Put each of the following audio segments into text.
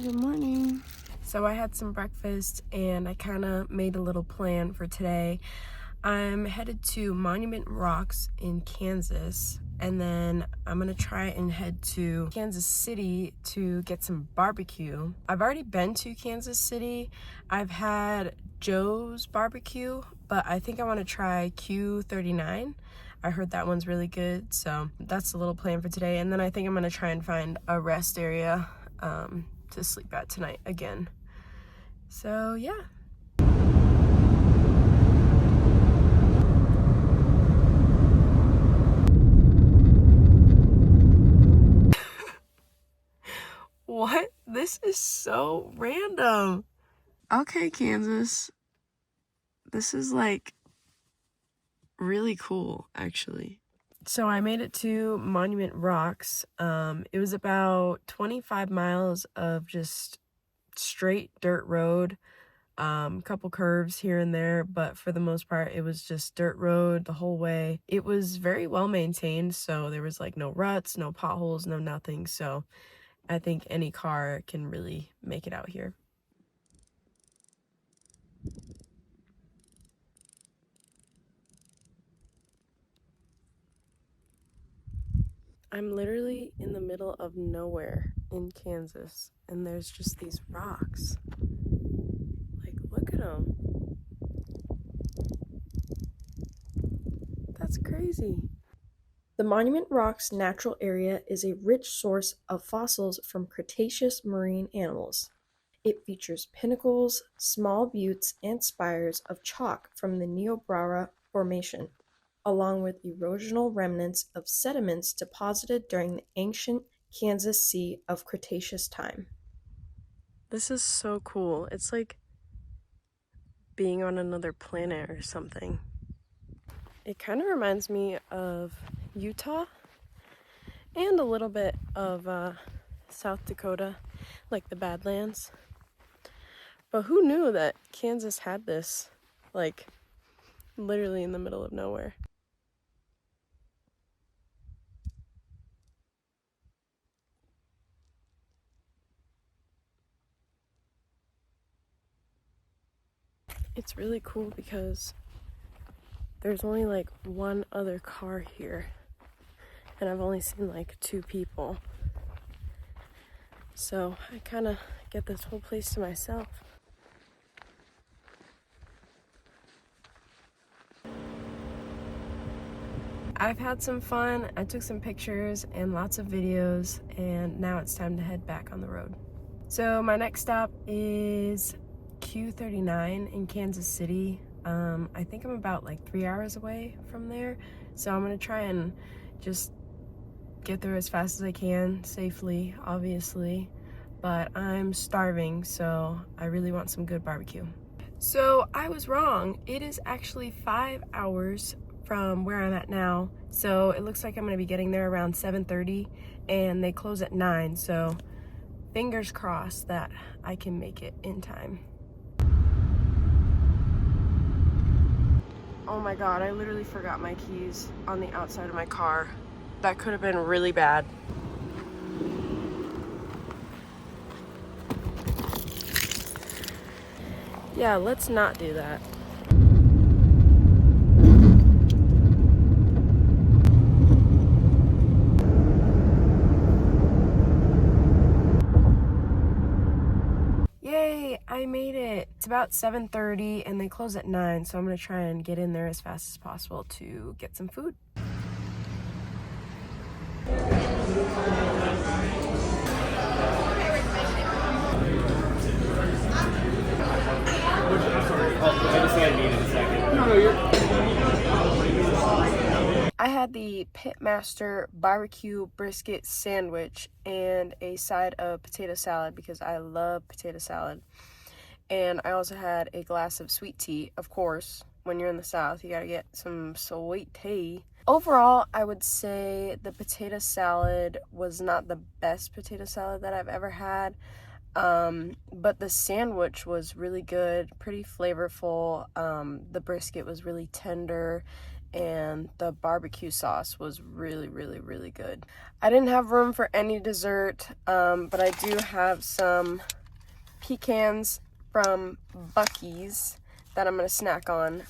Good morning. So I had some breakfast and I kind of made a little plan for today. I'm headed to Monument Rocks in Kansas, and then I'm gonna try and head to Kansas City to get some barbecue. I've already been to Kansas City. I've had Joe's barbecue, but I think I want to try Q39. I heard that one's really good, so that's a little plan for today. And then I think I'm gonna try and find a rest area to sleep at tonight again. So yeah. What? This is so random. Okay, Kansas. This is like really cool, actually. So I made it to Monument Rocks. It was about 25 miles of just straight dirt road. Couple curves here and there, but for the most part it was just dirt road the whole way. It was very well maintained, so there was like no ruts, no potholes, no nothing. So I think any car can really make it out here. I'm literally in the middle of nowhere in Kansas, and there's just these rocks. Like, look at them. That's crazy. The Monument Rocks natural area is a rich source of fossils from Cretaceous marine animals. It features pinnacles, small buttes, and spires of chalk from the Niobrara Formation, along with erosional remnants of sediments deposited during the ancient Kansas Sea of Cretaceous time. This is so cool. It's like being on another planet or something. It kind of reminds me of Utah and a little bit of South Dakota, like the Badlands. But who knew that Kansas had this, like, literally in the middle of nowhere? It's really cool because there's only like one other car here, and I've only seen like 2 people. So I kind of get this whole place to myself. I've had some fun. I took some pictures and lots of videos, and now it's time to head back on the road. So my next stop is Q39 in Kansas City. I think I'm about like 3 hours away from there, so I'm gonna try and just get there as fast as I can, safely, obviously, but I'm starving, so I really want some good barbecue. So I was wrong. It is actually 5 hours from where I'm at now, so it looks like I'm gonna be getting there around 7:30, and they close at 9, so fingers crossed that I can make it in time. Oh my god, I literally forgot my keys on the outside of my car. That could have been really bad. Yeah, let's not do that. Yay, I made it. It's about 7:30 and they close at 9, so I'm gonna try and get in there as fast as possible to get some food. I had the Pitmaster barbecue brisket sandwich and a side of potato salad because I love potato salad. And I also had a glass of sweet tea. Of course, when you're in the South, you gotta get some sweet tea. Overall, I would say the potato salad was not the best potato salad that I've ever had. But the sandwich was really good, pretty flavorful. The brisket was really tender, and the barbecue sauce was really, really, really good. I didn't have room for any dessert, but I do have some pecans from Buc-ee's that I'm gonna snack on.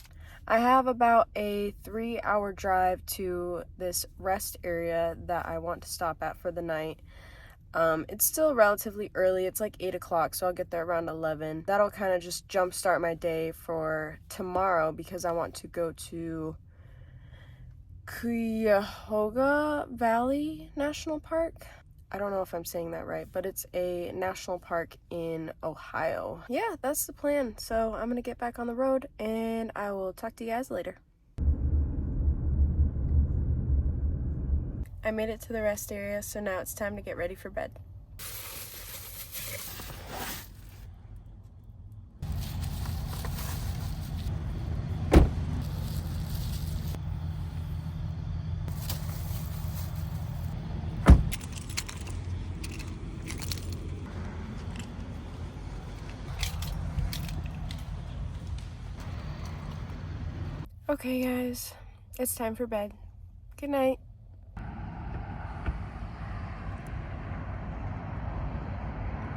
I have about a 3-hour drive to this rest area that I want to stop at for the night. It's still relatively early. It's like 8 o'clock, so I'll get there around 11. That'll kind of just jumpstart my day for tomorrow because I want to go to Cuyahoga Valley National Park. I don't know if I'm saying that right, but it's a national park in Ohio. Yeah, that's the plan. So I'm gonna get back on the road and I will talk to you guys later. I made it to the rest area, so now it's time to get ready for bed. Okay, guys, it's time for bed. Good night.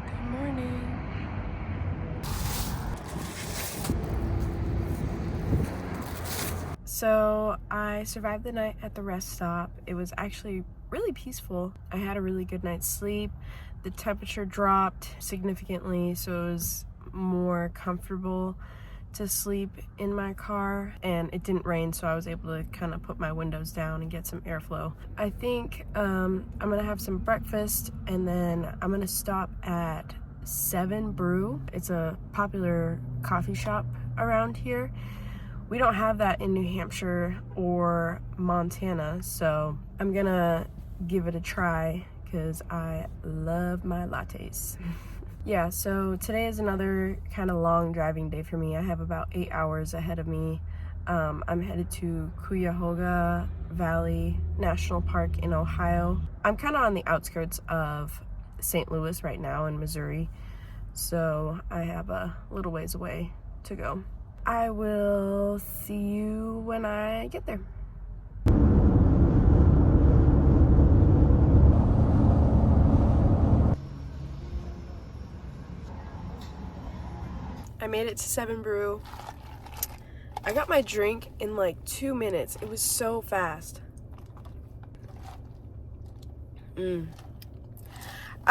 Good morning. So I survived the night at the rest stop. It was actually really peaceful. I had a really good night's sleep. The temperature dropped significantly, so it was more comfortable to sleep in my car, and it didn't rain, so I was able to kind of put my windows down and get some airflow. I think I'm gonna have some breakfast, and then I'm gonna stop at 7 Brew. It's a popular coffee shop around here. We don't have that in New Hampshire or Montana, so I'm gonna give it a try because I love my lattes. Yeah, so today is another kind of long driving day for me. I have about 8 hours ahead of me. I'm headed to Cuyahoga Valley National Park in Ohio. I'm kind of on the outskirts of St. Louis right now in Missouri, so I have a little ways away to go. I will see you when I get there. I made it to 7 Brew. I got my drink in like 2 minutes. It was so fast. I'm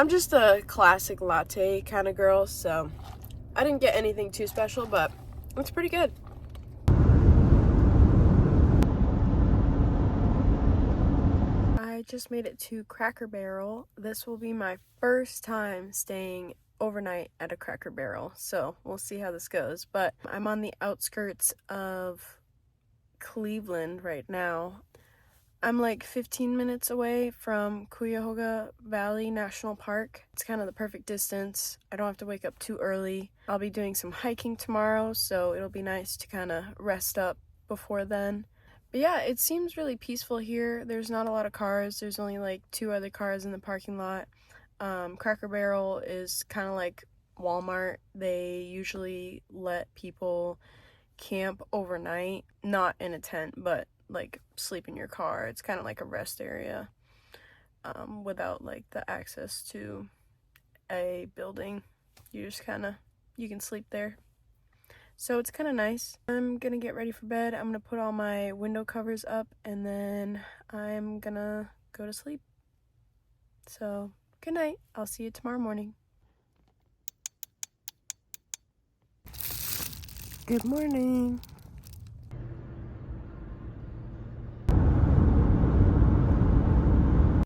just a classic latte kind of girl, so I didn't get anything too special, but it's pretty good. I just made it to Cracker Barrel. This will be my first time staying overnight at a Cracker Barrel, so we'll see how this goes. But I'm on the outskirts of Cleveland right now. I'm like 15 minutes away from Cuyahoga Valley National Park. It's kind of the perfect distance. I don't have to wake up too early. I'll be doing some hiking tomorrow, so it'll be nice to kind of rest up before then. But yeah, it seems really peaceful here. There's not a lot of cars. There's only like 2 other cars in the parking lot. Cracker Barrel is kind of like Walmart. They usually let people camp overnight, not in a tent, but like sleep in your car. It's kind of like a rest area, without like the access to a building. You just you can sleep there. So it's kind of nice. I'm gonna get ready for bed. I'm gonna put all my window covers up, and then I'm gonna go to sleep. So good night. I'll see you tomorrow morning. Good morning.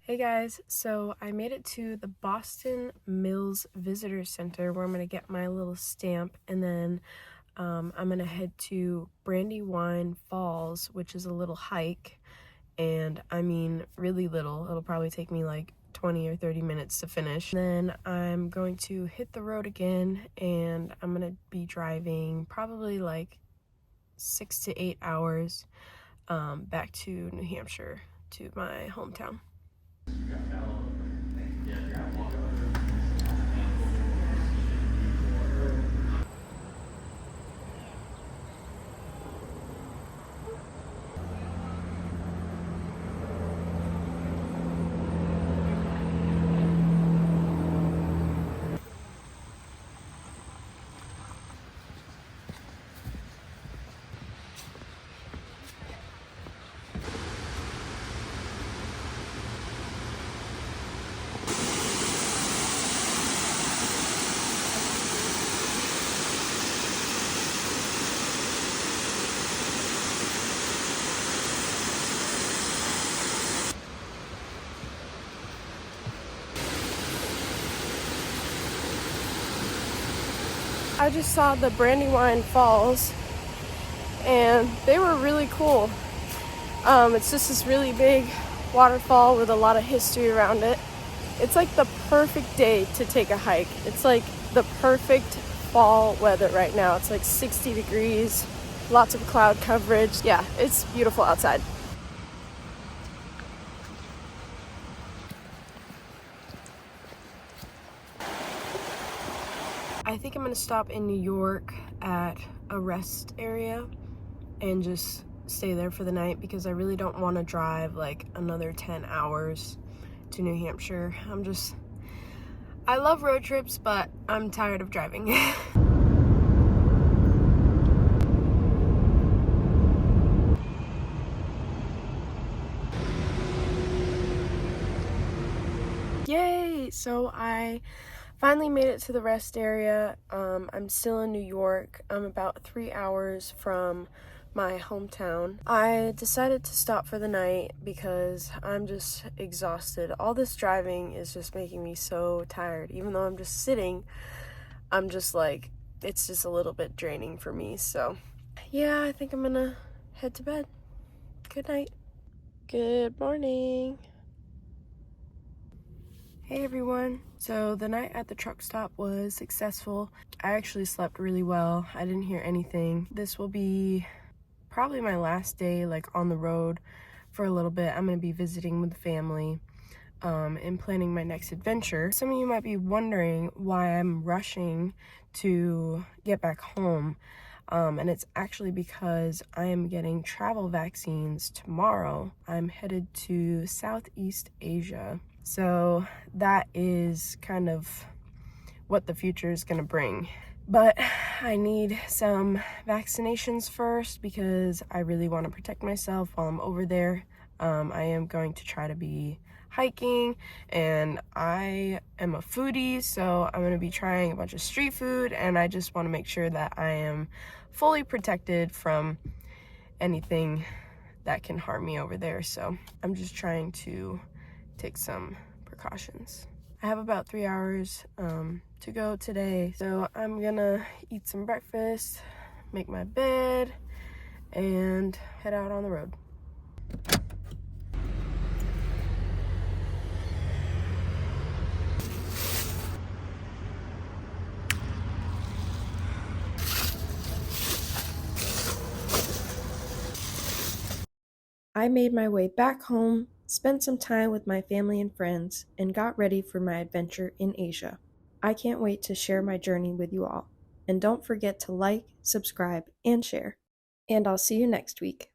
Hey guys, so I made it to the Boston Mills Visitor Center where I'm gonna get my little stamp, and then I'm gonna head to Brandywine Falls, which is a little hike, and I mean really little. It'll probably take me like 20 or 30 minutes to finish. Then I'm going to hit the road again, and I'm gonna be driving probably like 6 to 8 hours back to New Hampshire, to my hometown. I just saw the Brandywine Falls, and they were really cool. It's just this really big waterfall with a lot of history around it. It's like the perfect day to take a hike. It's like the perfect fall weather right now. It's like 60 degrees, lots of cloud coverage. Yeah, it's beautiful outside. I think I'm gonna stop in New York at a rest area and just stay there for the night because I really don't want to drive like another 10 hours to New Hampshire. I love road trips, but I'm tired of driving. Yay! So I finally made it to the rest area. I'm still in New York. I'm about 3 hours from my hometown. I decided to stop for the night because I'm just exhausted. All this driving is just making me so tired. Even though I'm just sitting, I'm just like, it's just a little bit draining for me. So yeah, I think I'm gonna head to bed. Good night. Good morning. Hey everyone. So the night at the truck stop was successful. I actually slept really well. I didn't hear anything. This will be probably my last day like on the road for a little bit. I'm gonna be visiting with the family and planning my next adventure. Some of you might be wondering why I'm rushing to get back home. And it's actually because I am getting travel vaccines tomorrow. I'm headed to Southeast Asia. So that is kind of what the future is going to bring. But I need some vaccinations first because I really want to protect myself while I'm over there. I am going to try to be hiking, and I am a foodie, so I'm going to be trying a bunch of street food, and I just want to make sure that I am fully protected from anything that can harm me over there. So I'm just trying to take some precautions. I have about 3 hours to go today, so I'm gonna eat some breakfast, make my bed, and head out on the road. I made my way back home, spent some time with my family and friends, and got ready for my adventure in Asia. I can't wait to share my journey with you all. And don't forget to like, subscribe, and share. And I'll see you next week.